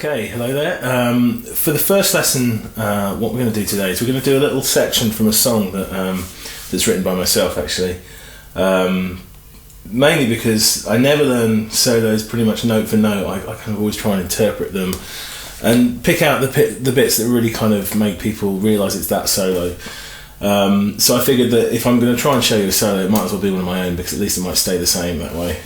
Okay, hello there. For the first lesson, what we're going to do today is we're going to do a little section from a song that that's written by myself, actually. Mainly because I never learn solos pretty much note for note. I kind of always try and interpret them and pick out the bits that really kind of make people realise it's that solo. So I figured that if I'm going to try and show you a solo, it might as well be one of my own, because at least it might stay the same that way.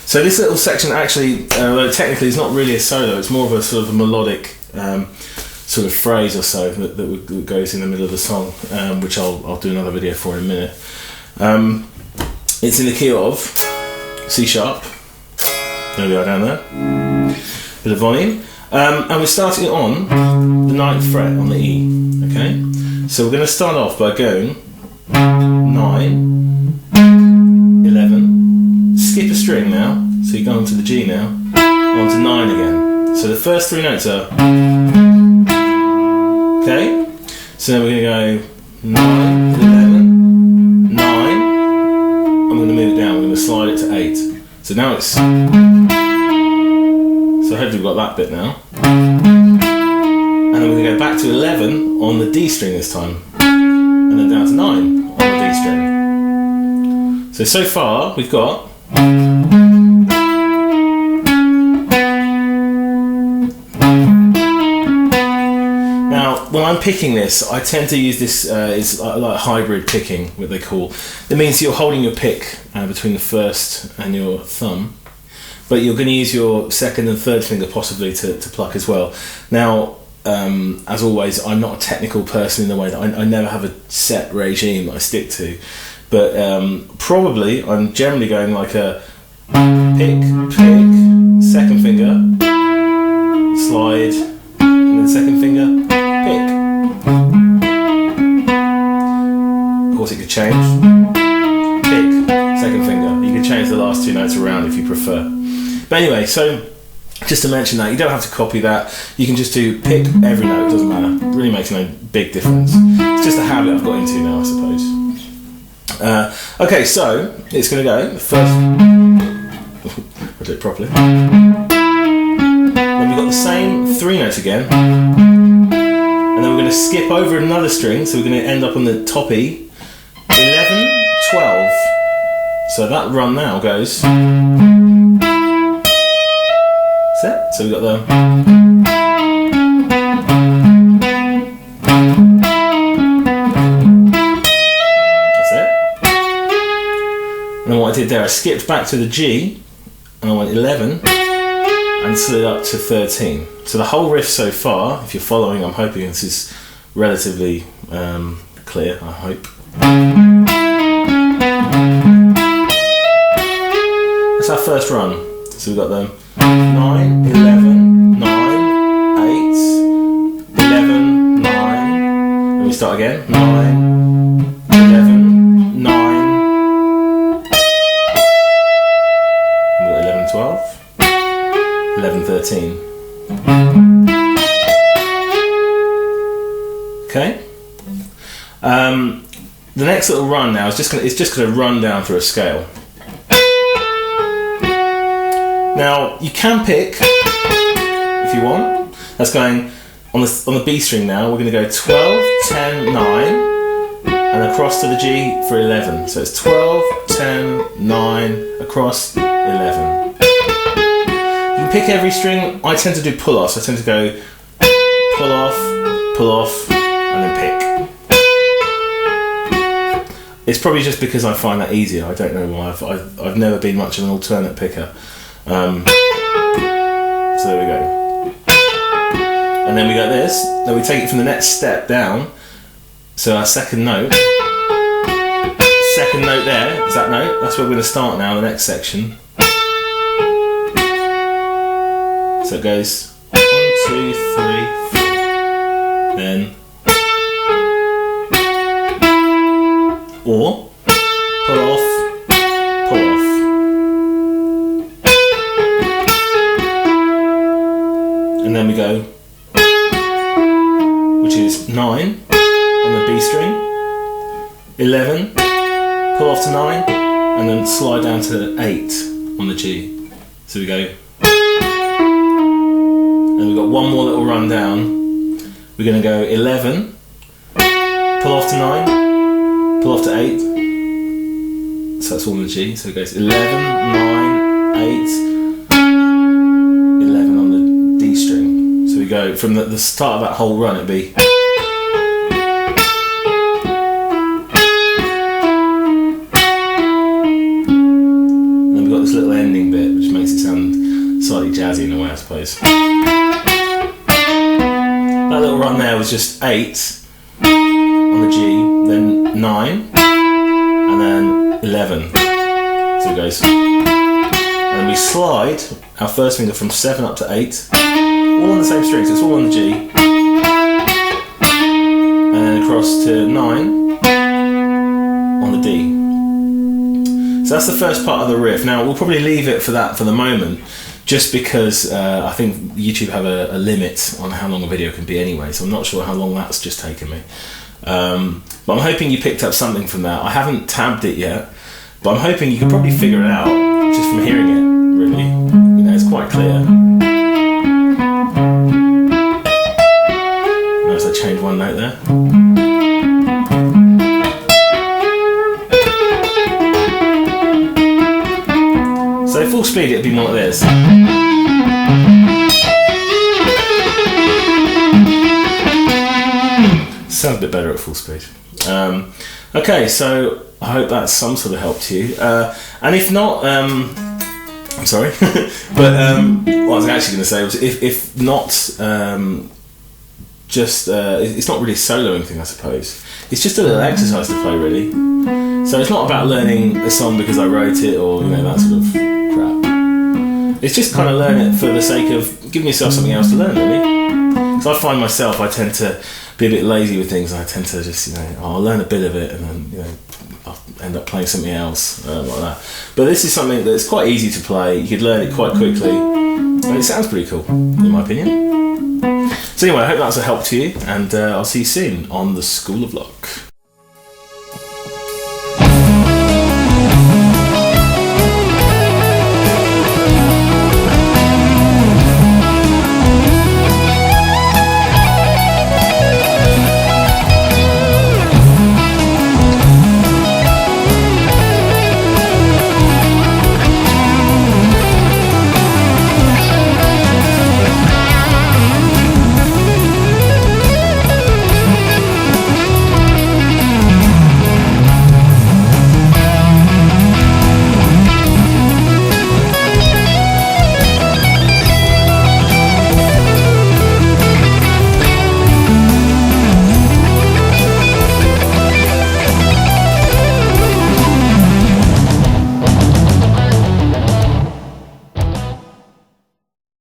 So this little section actually, although technically it's not really a solo, it's more of a sort of a melodic sort of phrase or so that goes in the middle of the song, which I'll do another video for in a minute. It's in the key of C sharp. There we are down there. Bit of volume. And we're starting it on the 9th fret on the E. Okay? So we're going to start off by going 9, 11, skip a string now, so you go onto the G now, onto 9 again. So the first three notes are, okay? So then we're going to go 9, 11, 9, I'm going to move it down, we're going to slide it to 8. So now it's, so hopefully we've got that bit now. And then we're going to go back to 11 on the D string this time, and then down to 9 on the D string. So far we've got now, when I'm picking this, I tend to use this, it's like hybrid picking, what they call. It means you're holding your pick between the first and your thumb, but you're going to use your second and third finger possibly to pluck as well. Now, as always, I'm not a technical person in the way that I never have a set regime that I stick to, but probably I'm generally going like a pick, second finger, slide, and then second finger, pick. Of course it could change. Pick, second finger. You can change the last two notes around if you prefer. But anyway, so just to mention that, you don't have to copy that. You can just do pick every note, it doesn't matter. It really makes no big difference. It's just a habit I've got into now, I suppose. Okay, so it's going to go first. I'll do it properly. Then we've got the same three notes again, and then we're going to skip over another string, so we're going to end up on the top E. 11, 12. So that run now goes. Set. So we've got the. And then what I did there, I skipped back to the G, and I went 11, and slid up to 13. So the whole riff so far, if you're following, I'm hoping this is relatively clear, I hope. That's our first run. So we've got the 9, 11, 9, 8, 11, 9, and we start again, 9, 11, 9, 12, 11, 13. Okay. The next little run now is just gonna run down through a scale. Now you can pick if you want. That's going on the B string now. We're gonna go 12, 10, 9, and across to the G for 11. So it's 12, 10, 9, across 11. Pick every string. I tend to do pull-offs. I tend to go pull off, and then pick. It's probably just because I find that easier. I don't know why. I've never been much of an alternate picker. So there we go. And then we got this. Then we take it from the next step down. So our second note. Second note there is that note. That's where we're going to start now. The next section. So it goes 1, 2, 3, 4. Then or pull off, and then we go, which is 9 on the B string, 11, pull off to 9, and then slide down to 8 on the G. So we go. and we've got one more little run down. We're going to go 11, pull off to 9, pull off to 8. So that's all in the G. So it goes 11, 9, 8, 11 on the D string. So we go from the start of that whole run, it'd be. And then we've got this little ending bit, which makes it sound slightly jazzy in a way, I suppose. That little run there was just 8 on the G, then 9, and then 11. So it goes. And then we slide our first finger from 7 up to 8, all on the same string, so it's all on the G. And then across to 9 on the D. So that's the first part of the riff. Now we'll probably leave it for that for the moment, just because I think YouTube have a limit on how long a video can be anyway, so I'm not sure how long that's just taken me. But I'm hoping you picked up something from that. I haven't tabbed it yet, but I'm hoping you can probably figure it out just from hearing it, really. You know, it's quite clear. Notice I changed one note there. So full speed it'd be more like this. Sounds a bit better at full speed. Okay, so I hope that's some sort of help to you. And if not, I'm sorry, but what I was actually going to say was if not, it's not really a soloing thing, I suppose. It's just a little exercise to play, really. So it's not about learning a song because I wrote it or that sort of crap. It's just kind of learn it for the sake of giving yourself something else to learn, really. Because I find myself, I tend to be a bit lazy with things, and I tend to just, I'll learn a bit of it, and then, I'll end up playing something else like that. But this is something that's quite easy to play. You could learn it quite quickly, and it sounds pretty cool, in my opinion. So anyway, I hope that's a help to you, and I'll see you soon on the School of Locke.